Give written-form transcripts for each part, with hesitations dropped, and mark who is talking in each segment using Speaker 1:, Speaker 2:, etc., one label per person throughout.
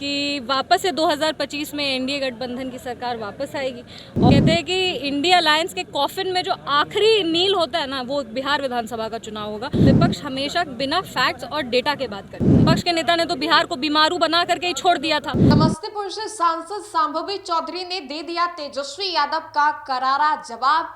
Speaker 1: कि वापस से 2025 में एनडीए गठबंधन की सरकार वापस आएगी। और कहते हैं कि इंडिया अलायंस के कॉफिन में जो आखिरी नील होता है ना, वो बिहार विधानसभा का चुनाव होगा। विपक्ष हमेशा बिना फैक्ट्स और डेटा के बात करते हैं। विपक्ष के नेता ने तो बिहार को बीमारू बना करके ही छोड़ दिया था।
Speaker 2: समस्तीपुर से सांसद शांभवी चौधरी ने दे दिया तेजस्वी यादव का करारा जवाब।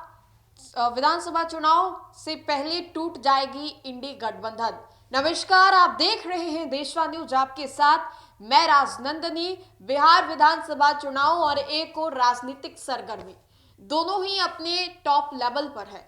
Speaker 2: विधानसभा चुनाव से पहले टूट जाएगी इंडी गठबंधन। नमस्कार, आप देख रहे हैं देशवा न्यूज, आपके साथ मैं राजनंदनी। बिहार विधानसभा चुनाव और एक और राजनीतिक सरगर्मी दोनों ही अपने टॉप लेवल पर है।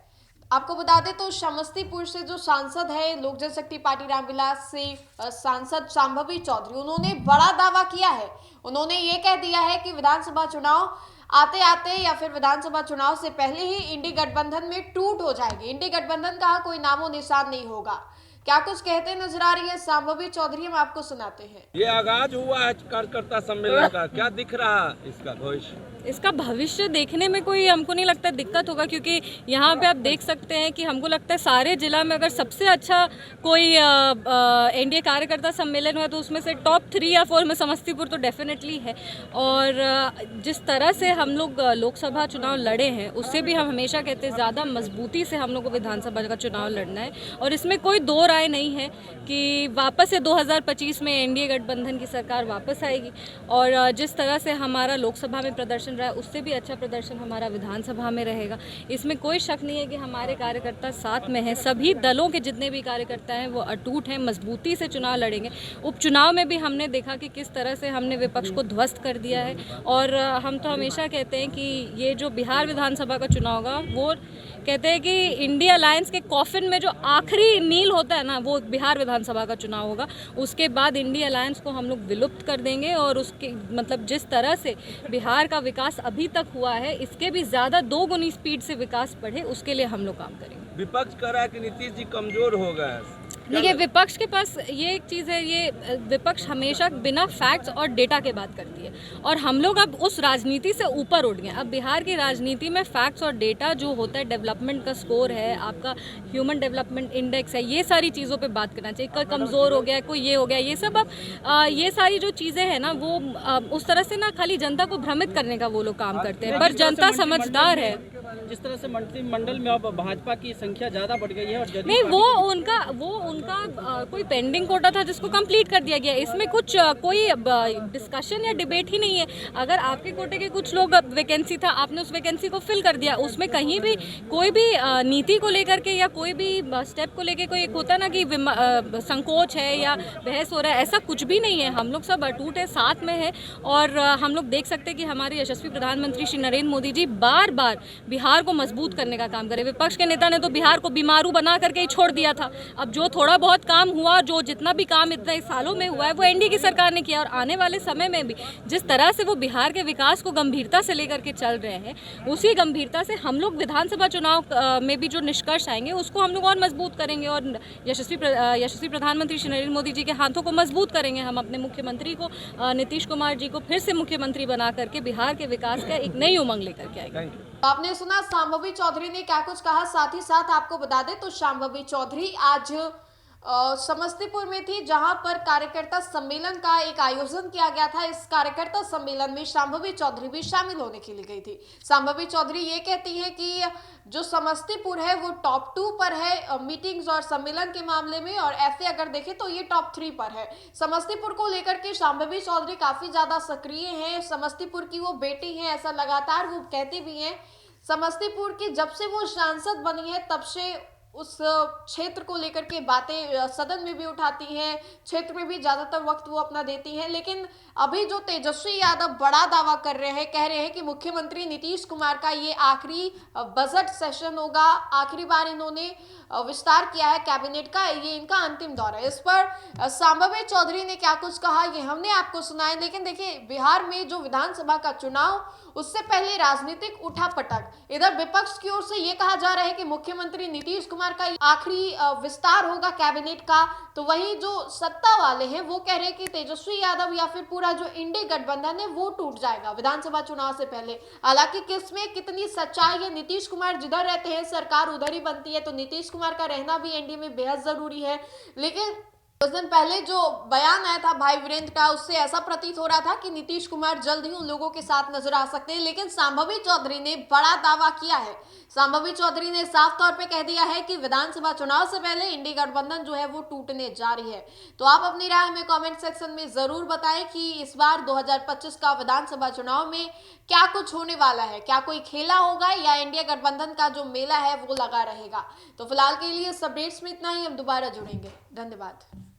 Speaker 2: आपको बता दें तो समस्तीपुर से जो सांसद है लोक जनशक्ति पार्टी रामविलास से सांसद शांभवी चौधरी, उन्होंने बड़ा दावा किया है। उन्होंने ये कह दिया है कि विधानसभा चुनाव आते आते या फिर विधानसभा चुनाव से पहले ही इंडी गठबंधन में टूट हो जाएगी। इंडी गठबंधन का कोई नामो निशान नहीं होगा। क्या कुछ कहते नजर आ रही है शांभवी चौधरी, हम आपको सुनाते हैं।
Speaker 3: ये आगाज हुआ है कार्यकर्ता सम्मेलन का, क्या दिख रहा है इसका भविष्य?
Speaker 1: इसका भविष्य देखने में कोई हमको नहीं लगता दिक्कत होगा, क्योंकि यहाँ पे आप देख सकते हैं कि हमको लगता है सारे जिला में अगर सबसे अच्छा कोई एनडीए कार्यकर्ता सम्मेलन हुआ तो उसमें से टॉप 3 या 4 में समस्तीपुर तो डेफिनेटली है। और जिस तरह से हम लोग लोकसभा चुनाव लड़े हैं उससे भी हम हमेशा कहते हैं ज़्यादा मजबूती से हम लोग को विधानसभा का चुनाव लड़ना है। और इसमें कोई दो राय नहीं है कि वापस से 2025 में एनडीए गठबंधन की सरकार वापस आएगी। और जिस तरह से हमारा लोकसभा में प्रदर्शन रहा है उससे भी अच्छा प्रदर्शन हमारा विधानसभा में रहेगा। इसमें कोई शक नहीं है कि हमारे कार्यकर्ता साथ में हैं। सभी दलों के जितने भी कार्यकर्ता हैं वो अटूट हैं, मजबूती से चुनाव लड़ेंगे। उपचुनाव में भी हमने देखा कि किस तरह से हमने विपक्ष को ध्वस्त कर दिया है। और हम तो हमेशा कहते हैं कि ये जो बिहार विधानसभा का चुनाव होगा वो कहते हैं कि इंडिया अलायंस के कॉफिन में जो आखिरी नील होता है ना, वो बिहार विधानसभा का चुनाव होगा। उसके बाद इंडिया अलायंस को हम लोग विलुप्त कर देंगे और उसके मतलब जिस तरह से बिहार का विकास अभी तक हुआ है इसके भी ज़्यादा 2 गुनी स्पीड से विकास बढ़े, उसके लिए हम लोग काम करेंगे।
Speaker 3: विपक्ष कह रहा है कि नीतीश जी कमजोर हो गए।
Speaker 1: देखिए, विपक्ष के पास ये एक चीज़ है, ये विपक्ष हमेशा बिना फैक्ट्स और डेटा के बात करती है। और हम लोग अब उस राजनीति से ऊपर उठ गए। अब बिहार की राजनीति में फैक्ट्स और डेटा जो होता है, डेवलपमेंट का स्कोर है, आपका ह्यूमन डेवलपमेंट इंडेक्स है, ये सारी चीज़ों पे बात करना चाहिए। कोई कमज़ोर हो गया, कोई ये हो गया, ये सब अब ये सारी जो चीज़ें हैं ना वो उस तरह से ना खाली जनता को भ्रमित करने का वो लोग काम करते हैं। पर जनता समझदार है।
Speaker 4: जिस तरह से मंत्रिमंडल में अब भाजपा की संख्या ज़्यादा बढ़ गई है और
Speaker 1: नहीं, वो उनका कोई पेंडिंग कोटा था जिसको कंप्लीट कर दिया गया। इसमें कुछ कोई डिस्कशन या डिबेट ही नहीं है। अगर आपके कोटे के कुछ लोग वैकेंसी था, आपने उस वैकेंसी को फिल कर दिया। उसमें कहीं भी कोई भी नीति को लेकर के या कोई भी स्टेप को लेकर कोई एक होता ना कि संकोच है या बहस हो रहा है, ऐसा कुछ भी नहीं है। हम लोग सब अटूट है, साथ में है। और हम लोग देख सकते हैं कि हमारे यशस्वी प्रधानमंत्री श्री नरेंद्र मोदी जी बार बार बिहार को मजबूत करने का काम करे। विपक्ष के नेता ने तो बिहार को बीमारू बना करके ही छोड़ दिया था। अब जो थोड़ा बहुत काम हुआ, जो जितना भी काम इतने सालों में हुआ है वो एनडीए की सरकार ने किया। और आने वाले समय में भी जिस तरह से वो बिहार के विकास को गंभीरता से लेकर के चल रहे हैं, उसी गंभीरता से हम लोग विधानसभा चुनाव में भी जो निष्कर्ष आएंगे उसको हम लोग और मजबूत करेंगे। और यशस्वी प्रधानमंत्री श्री नरेंद्र मोदी जी के हाथों को मजबूत करेंगे। हम अपने मुख्यमंत्री को नीतीश कुमार जी को फिर से मुख्यमंत्री बना करके बिहार के विकास का एक नई उमंग लेकर के आएंगे।
Speaker 2: आपने सुना शांभवी चौधरी ने क्या कुछ कहा। साथ ही साथ आपको बता दें तो शांभवी चौधरी आज समस्तीपुर में थी, जहां पर कार्यकर्ता सम्मेलन का एक आयोजन किया गया था। इस कार्यकर्ता सम्मेलन में शांभवी चौधरी भी शामिल होने के लिए गई थी। शांभवी चौधरी ये कहती है कि जो समस्तीपुर है वो टॉप 2 पर है मीटिंग्स और सम्मेलन के मामले में, और ऐसे अगर देखें तो ये टॉप 3 पर है। समस्तीपुर को लेकर के शांभवी चौधरी काफी ज्यादा सक्रिय हैं। समस्तीपुर की वो बेटी हैं, ऐसा लगातार वो कहती भी हैं। समस्तीपुर की जब से वो सांसद बनी है तब से उस क्षेत्र को लेकर के बातें सदन में भी उठाती हैं, क्षेत्र में भी ज्यादातर वक्त वो अपना देती हैं। लेकिन अभी जो तेजस्वी यादव बड़ा दावा कर रहे हैं, कह रहे हैं कि मुख्यमंत्री नीतीश कुमार का ये आखिरी बजट सेशन होगा। आखिरी बार इन्होंने विस्तार किया है कैबिनेट का, ये इनका अंतिम दौर है। इस पर शांभवी चौधरी ने क्या कुछ कहा ये हमने आपको सुनाया। लेकिन देखिए, बिहार में जो विधानसभा का चुनाव, उससे पहले राजनीतिक उठापटक, इधर विपक्ष की ओर से ये कहा जा रहा है कि मुख्यमंत्री नीतीश कुमार का आखिरी विस्तार होगा कैबिनेट का, तो वहीं जो सत्ता वाले हैं वो कह रहे हैं कि तेजस्वी यादव या फिर पूरा जो इंडी गठबंधन है वो टूट जाएगा विधानसभा चुनाव से पहले। हालांकि किसमें कितनी सच्चाई है, नीतीश कुमार जिधर रहते हैं सरकार उधर ही बनती है, तो नीतीश कुमार का रहना भी एनडीए में बेहद जरूरी है। लेकिन कुछ दिन पहले जो बयान आया था भाई वीरेंद्र का, उससे ऐसा प्रतीत हो रहा था कि नीतीश कुमार जल्द ही उन लोगों के साथ नजर आ सकते हैं, लेकिन संभवी चौधरी ने बड़ा दावा किया है। संभवी चौधरी ने साफ तौर पे कह दिया है कि विधानसभा चुनाव से पहले इंडी गठबंधन जो है वो टूटने जा रही है। तो आप अपनी राय हमें कमेंट सेक्शन में जरूर बताएं कि इस बार 2025 का विधानसभा चुनाव में क्या कुछ होने वाला है, क्या कोई खेला होगा या इंडिया गठबंधन का जो मेला है वो लगा रहेगा। तो फिलहाल के लिए इस अपडेट्स में इतना ही, हम दोबारा जुड़ेंगे। धन्यवाद।